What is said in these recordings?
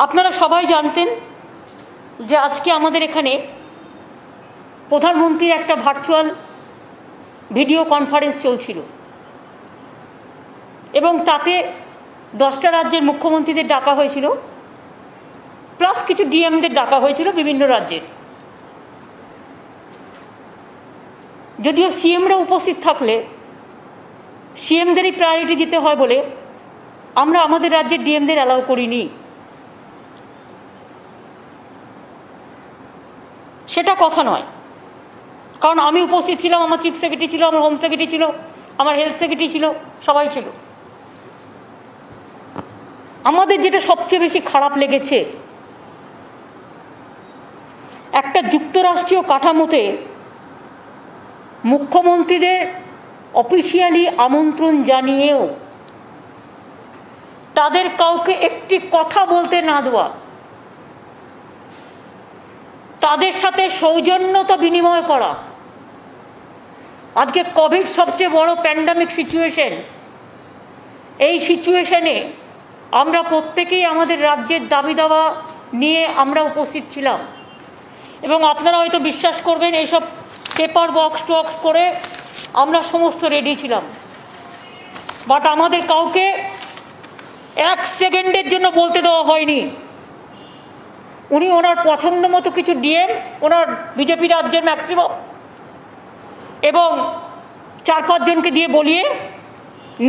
আপনারা সবাই জানতেন যে আজকে আমাদের এখানে প্রধানমন্ত্রীর একটা ভার্চুয়াল ভিডিও কনফারেন্স চলছিল এবং তাতে 10টা রাজ্যের মুখ্যমন্ত্রীদের ডাকা হয়েছিল, প্লাস কিছু ডিএমদের ডাকা হয়েছিল বিভিন্ন রাজ্যের। যদিও সিএমরা উপস্থিত থাকলে সিএমদেরই প্রায়োরিটি দিতে হয় বলে আমরা আমাদের রাজ্যের ডিএমদের অ্যালাউ করিনি। সেটা কথা নয়, কারণ আমি উপস্থিত ছিলাম, আমার চিফ সেক্রেটারি ছিল, আমার হোম সেক্রেটারি ছিল, আমার হেলথ সেক্রেটারি ছিল, সবাই ছিল। আমাদের যেটা সবচেয়ে বেশি খারাপ লেগেছে, একটা যুক্তরাষ্ট্রীয় কাঠামোতে মুখ্যমন্ত্রীদের অফিসিয়ালি আমন্ত্রণ জানিয়েও তাদের কাউকে একটি কথা বলতে না দেওয়া, তাদের সাথে সৌজন্যতা বিনিময় করা। আজকে কোভিড সবচেয়ে বড় প্যান্ডামিক সিচুয়েশন, এই সিচুয়েশনে আমরা প্রত্যেকেই আমাদের রাজ্যের দাবি দাওয়া নিয়ে আমরা উপস্থিত ছিলাম এবং আপনারা হয়তো বিশ্বাস করবেন এইসব পেপার বক্স টক্স করে আমরা সমস্ত রেডি ছিলাম, বাট আমাদের কাউকে 1 সেকেন্ডের জন্য বলতে দেওয়া হয়নি। উনি ওনার পছন্দ মতো কিছু ডিএম, ওনার বিজেপি রাজ্যের ম্যাক্সিমাম এবং 4-5 জনকে দিয়ে বলিয়ে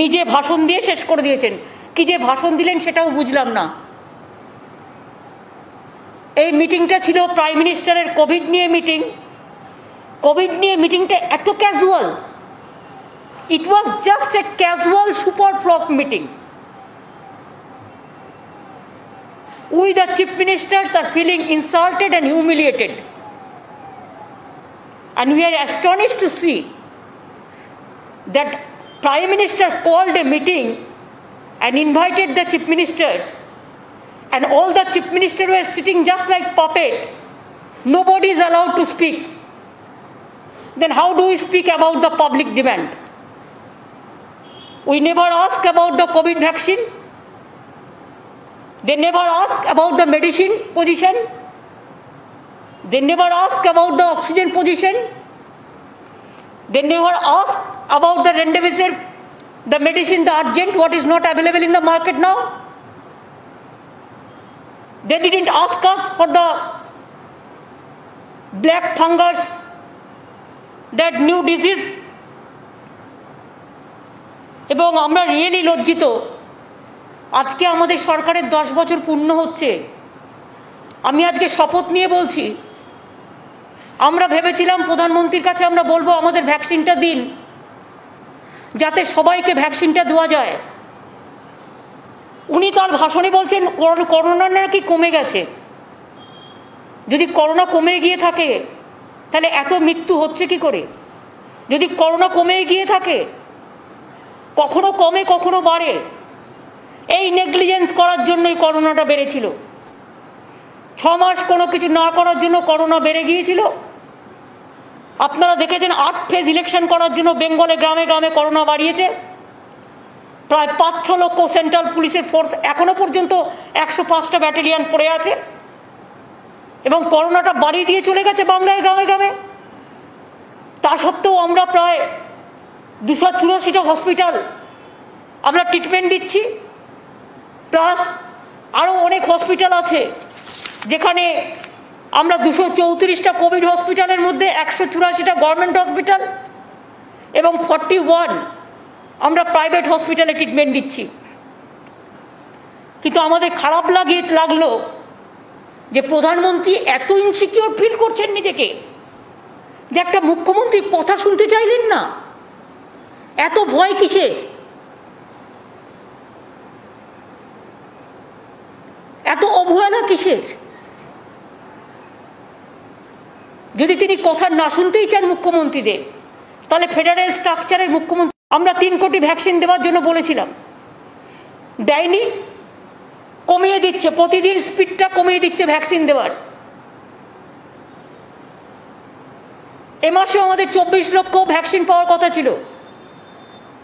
নিজে ভাষণ দিয়ে শেষ করে দিয়েছেন। কি যে ভাষণ দিলেন সেটাও বুঝলাম না। এই মিটিংটা ছিল প্রাইম মিনিস্টারের কোভিড নিয়ে মিটিং। কোভিড নিয়ে মিটিংটা এত casual, it was just a casual super flock meeting. We the chief ministers are feeling insulted and humiliated, and we are astonished to see that Prime Minister called a meeting and invited the chief ministers, and all the chief ministers were sitting just like puppet. Nobody is allowed to speak. Then how do we speak about the public demand? We never ask about the COVID vaccine. They never ask about the medicine position. They never ask about the oxygen position. They never ask about the remdesivir, the medicine, the urgent, what is not available in the market now. They didn't ask us for the black fungus, that new disease. এবং আমরা really লজ্জিত। আজকে আমাদের সরকারের 10 বছর পূর্ণ হচ্ছে। আমি আজকে শপথ নিয়ে বলছি, আমরা ভেবেছিলাম প্রধানমন্ত্রীর কাছে আমরা বলবো আমাদের ভ্যাকসিনটা দিন, যাতে সবাইকে ভ্যাকসিনটা দেওয়া যায়। উনি তার ভাষণে বলছেন করোনা নাকি কমে গেছে। যদি করোনা কমে গিয়ে থাকে তাহলে এত মৃত্যু হচ্ছে কি করে? যদি করোনা কমে গিয়ে থাকে, কখনো কমে কখনো বাড়ে, এই নেগলিজেন্স করার জন্যই করোনাটা বেড়েছিল। 6 মাস কোনো কিছু না করার জন্য করোনা বেড়ে গিয়েছিল। আপনারা দেখেছেন 8 ফেজ ইলেকশন করার জন্য বেঙ্গলে গ্রামে গ্রামে করোনা বাড়িয়েছে। প্রায় 5-6 লক্ষ সেন্ট্রাল পুলিশের ফোর্স এখনো পর্যন্ত 105টা ব্যাটালিয়ন পড়ে আছে এবং করোনাটা বাড়িয়ে দিয়ে চলে গেছে বাংলায় গ্রামে গ্রামে। তা সত্ত্বেও আমরা প্রায় 284টা হসপিটাল আমরা ট্রিটমেন্ট দিচ্ছি, প্লাস আরও অনেক হসপিটাল আছে যেখানে আমরা 234টা কোভিড হসপিটালের মধ্যে 184টা গভর্নমেন্ট হসপিটাল এবং 41 আমরা প্রাইভেট হসপিটালে ট্রিটমেন্ট দিচ্ছি। কিন্তু আমাদের খারাপ লাগলো যে প্রধানমন্ত্রী এত ইনসিকিউর ফিল করছেন নিজেকে যে একটা মুখ্যমন্ত্রী কথা শুনতে চাইলেন না। এত ভয় কিসের? এত অবহেলা কিসের? যদি তিনি কথা না শুনতেই চান মুখ্যমন্ত্রীদের, তাহলে ফেডারেল স্ট্রাকচারের মুখ্যমন্ত্রী আমরা 3 কোটি ভ্যাকসিন দেওয়ার জন্য বলেছিলাম, দেয়নি, কমিয়ে দিচ্ছে, প্রতিদিন স্পিডটা কমিয়ে দিচ্ছে ভ্যাকসিন দেওয়ার। এ মাসে আমাদের 24 লক্ষ ভ্যাকসিন পাওয়ার কথা ছিল,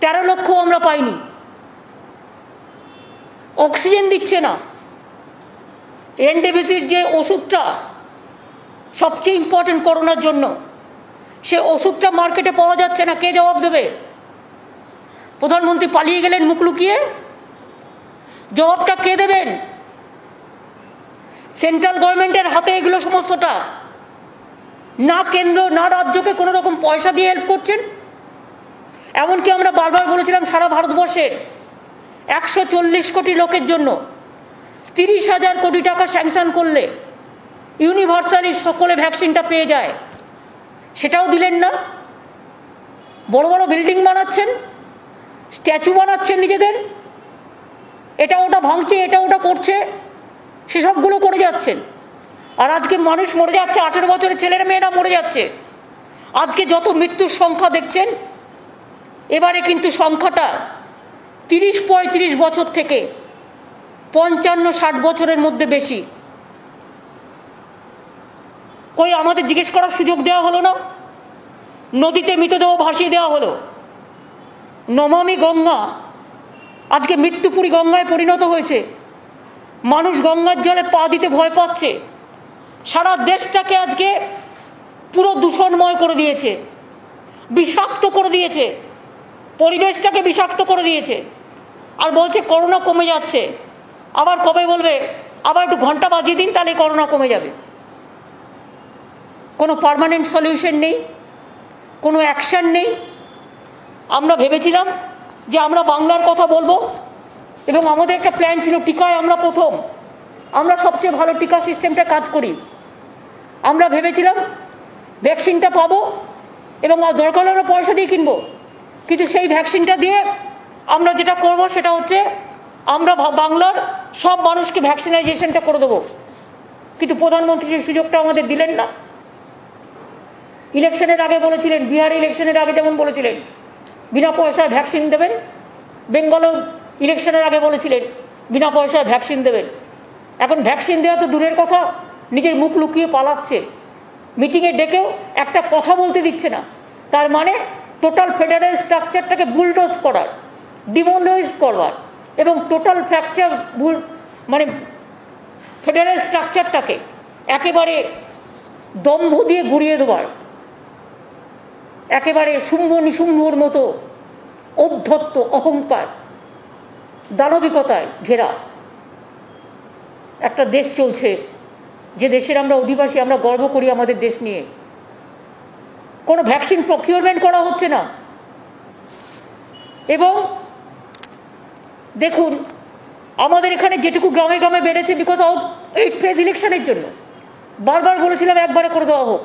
13 লক্ষ আমরা পাইনি। অক্সিজেন দিচ্ছে না। রেমডেসিভির যে ওষুধটা সবচেয়ে ইম্পর্টেন্ট করোনার জন্য, সে ওষুধটা মার্কেটে পাওয়া যাচ্ছে না, কে জবাব দেবে? প্রধানমন্ত্রী পালিয়ে গেলেন মুখ লুকিয়ে, জবাবটা কে দেবেন? সেন্ট্রাল গভর্নমেন্টের হাতে এগুলো সমস্তটা। না কেন্দ্র না রাজ্যকে কোনো রকম পয়সা দিয়ে হেল্প করছেন। এমনকি আমরা বারবার বলেছিলাম সারা ভারতবর্ষের 140 কোটি লোকের জন্য 30,000 কোটি টাকা স্যাংশন করলে ইউনিভার্সালি সকলে ভ্যাকসিনটা পেয়ে যায়, সেটাও দিলেন না। বড় বড় বিল্ডিং বানাচ্ছেন, স্ট্যাচু বানাচ্ছেন নিজেদের, এটা ওটা ভাঙছে, এটা ওটা করছে, সেসবগুলো করে যাচ্ছেন। আর আজকে মানুষ মরে যাচ্ছে, 18 বছরের ছেলেরা মেয়েরা মরে যাচ্ছে। আজকে যত মৃত্যুর সংখ্যা দেখছেন, এবারে কিন্তু সংখ্যাটা 30-35 বছর থেকে 55-60 বছরের মধ্যে বেশি। কই আমাদের জিজ্ঞেস করার সুযোগ দেওয়া হলো না? নদীতে মৃতদেহ ভাসিয়ে দেওয়া হলো। নমামি গঙ্গা আজকে মৃত্যুপুরী গঙ্গায় পরিণত হয়েছে। মানুষ গঙ্গার জলে পা দিতে ভয় পাচ্ছে। সারা দেশটাকে আজকে পুরো দূষণময় করে দিয়েছে, বিষাক্ত করে দিয়েছে, পরিবেশটাকে বিষাক্ত করে দিয়েছে। আর বলছে করোনা কমে যাচ্ছে। আবার কবে বলবে আবার একটু ঘন্টা বাজিয়ে দিন, তাহলে করোনা কমে যাবে। কোনো পার্মানেন্ট সলিউশন নেই, কোনো অ্যাকশন নেই। আমরা ভেবেছিলাম যে আমরা বাংলার কথা বলবো এবং আমাদের একটা প্ল্যান ছিল, টিকায় আমরা প্রথম, আমরা সবচেয়ে ভালো টিকা সিস্টেমটা কাজ করি। আমরা ভেবেছিলাম ভ্যাকসিনটা পাবো এবং দরকার হলে পয়সা দিয়ে কিনবো, কিন্তু সেই ভ্যাকসিনটা দিয়ে আমরা যেটা করব সেটা হচ্ছে আমরা বাংলার সব মানুষকে ভ্যাকসিনাইজেশনটা করে দেবো। কিন্তু প্রধানমন্ত্রী সেই সুযোগটা আমাদের দিলেন না। ইলেকশনের আগে বলেছিলেন, বিহার ইলেকশনের আগে যেমন বলেছিলেন বিনা পয়সায় ভ্যাকসিন দেবেন, বেঙ্গলেও ইলেকশনের আগে বলেছিলেন বিনা পয়সায় ভ্যাকসিন দেবেন। এখন ভ্যাকসিন দেওয়া তো দূরের কথা, নিজের মুখ লুকিয়ে পালাচ্ছে, মিটিংয়ে ডেকেও একটা কথা বলতে দিচ্ছে না। তার মানে টোটাল ফেডারেল স্ট্রাকচারটাকে বুলডোজ করার, ডিমোলাইজ করবার এবং টোটাল ফ্র্যাকচার মানে ফেডারেল স্ট্রাকচারটাকে একেবারে দম্ভ দিয়ে গুড়িয়ে দেওয়ার, একেবারে শুম্ভ নিশুম্ভর মতো ঔদ্ধত্য, অহংকার, দানবিকতায় ঘেরা একটা দেশ চলছে, যে দেশের আমরা অধিবাসী, আমরা গর্ব করি আমাদের দেশ নিয়ে। কোনো ভ্যাকসিন প্রকিউরমেন্ট করা হচ্ছে না। এবং দেখুন আমাদের এখানে যেটুকু গ্রামে গ্রামে বেড়েছে বিকজ অফ 8 ফেজ ইলেকশনের জন্য। বারবার বলেছিলাম একবারে করে দেওয়া হোক,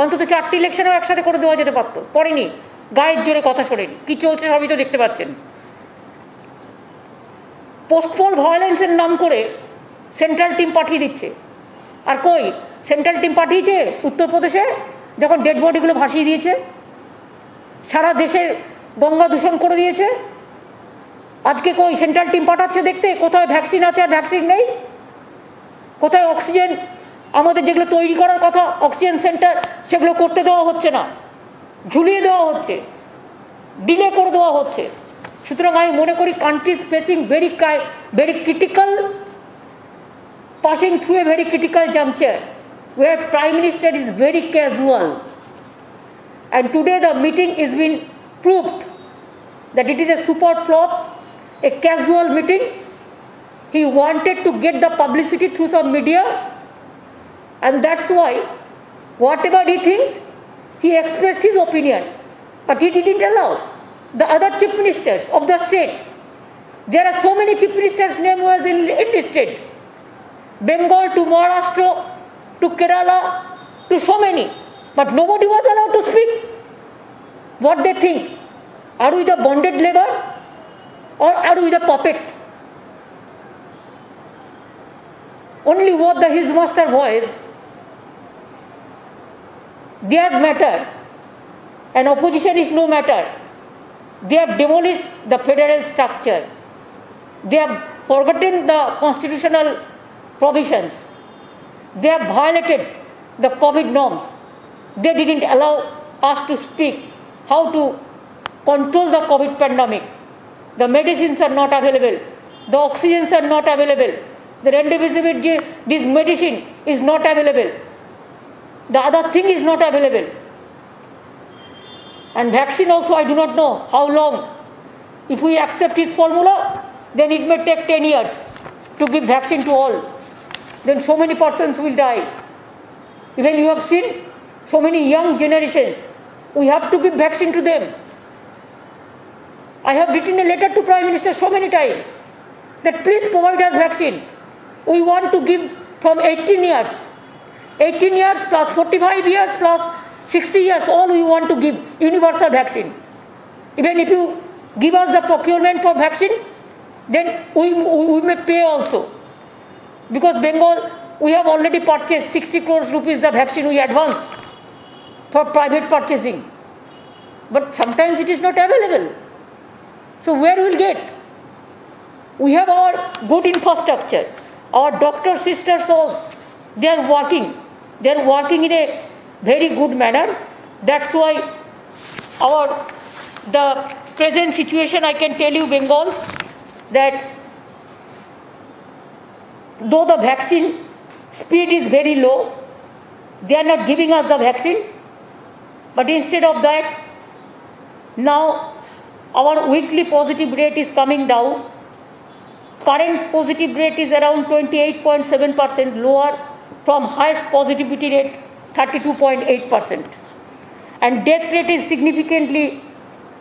অন্তত 4টি ইলেকশনও একসাথে করে দেওয়া যেতে পারতো, করেনি। গায়ের জোরে কথা শোনেনি। কি চলছে সবই তো দেখতে পাচ্ছেন। পোস্টপোল ভায়োলেন্সের নাম করে সেন্ট্রাল টিম পাঠিয়ে দিচ্ছে। আর কই সেন্ট্রাল টিম পাঠিয়েছে উত্তরপ্রদেশে, যখন ডেড বডিগুলো ভাসিয়ে দিয়েছে, সারা দেশের গঙ্গা দূষণ করে দিয়েছে। আজকে কই সেন্ট্রাল টিম পাঠাচ্ছে দেখতে কোথায় ভ্যাকসিন আছে আর ভ্যাকসিন নেই, কোথায় অক্সিজেন আমাদের যেগুলো তৈরি করার কথা অক্সিজেন সেন্টার, সেগুলো করতে দেওয়া হচ্ছে না, ঝুলিয়ে দেওয়া হচ্ছে, ডিলে করে দেওয়া হচ্ছে। সুতরাং আমি মনে করি country is facing very critical, passing through a very critical juncture where Prime Minister is very casual, and today the meeting is been proved that it is a super flop, a casual meeting. He wanted to get the publicity through some media, and that's why whatever he thinks, he expressed his opinion, but he didn't allow the other chief ministers of the state. There are so many chief ministers' name was enlisted, Bengal to Maharashtra to Kerala to so many, but nobody was allowed to speak what they think. Are we the bonded labor or are we the puppet? Only what his master voice, they have matter, and opposition is no matter. They have demolished the federal structure. They have forgotten the constitutional provisions. They have violated the COVID norms. They didn't allow us to speak how to control the COVID pandemic. The medicines are not available. The oxygens are not available. The remdesivir, this medicine is not available. The other thing is not available. And vaccine also, I do not know how long. If we accept his formula, then it may take 10 years to give vaccine to all. Then so many persons will die. Even you have seen so many young generations. We have to give vaccine to them. I have written a letter to Prime Minister so many times that please provide us vaccine. We want to give from 18 years. 18 years plus 45 years plus 60 years, all we want to give universal vaccine. Even if you give us the procurement for vaccine, then we may pay also. Because Bengal, we have already purchased 60 crores rupees the vaccine we advance for private purchasing. But sometimes it is not available. So where will get? We have our good infrastructure. Our doctor sisters also, they are working. They are working in a very good manner. That's why the present situation, I can tell you, Bengal, that though the vaccine speed is very low, they are not giving us the vaccine. But instead of that, now our weekly positive rate is coming down. Current positive rate is around 28.7%, lower from highest positivity rate 32.8%. And death rate is significantly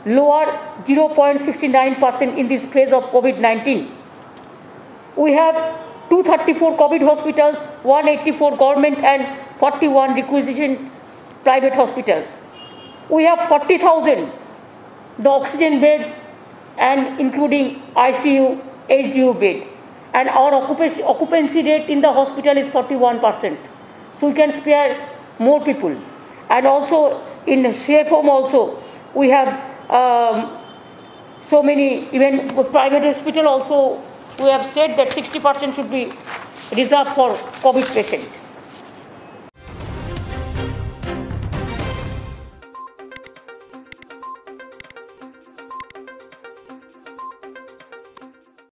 lower, 0.69% in this phase of COVID-19. We have 234 COVID hospitals, 184 government and 41 requisition private hospitals. We have 40,000 the oxygen beds and including ICU, HDU bed. And our occupancy rate in the hospital is 41%. So we can spare more people. And also in safe home also, we have so many, even private hospital also, we have said that 60% should be reserved for COVID patients.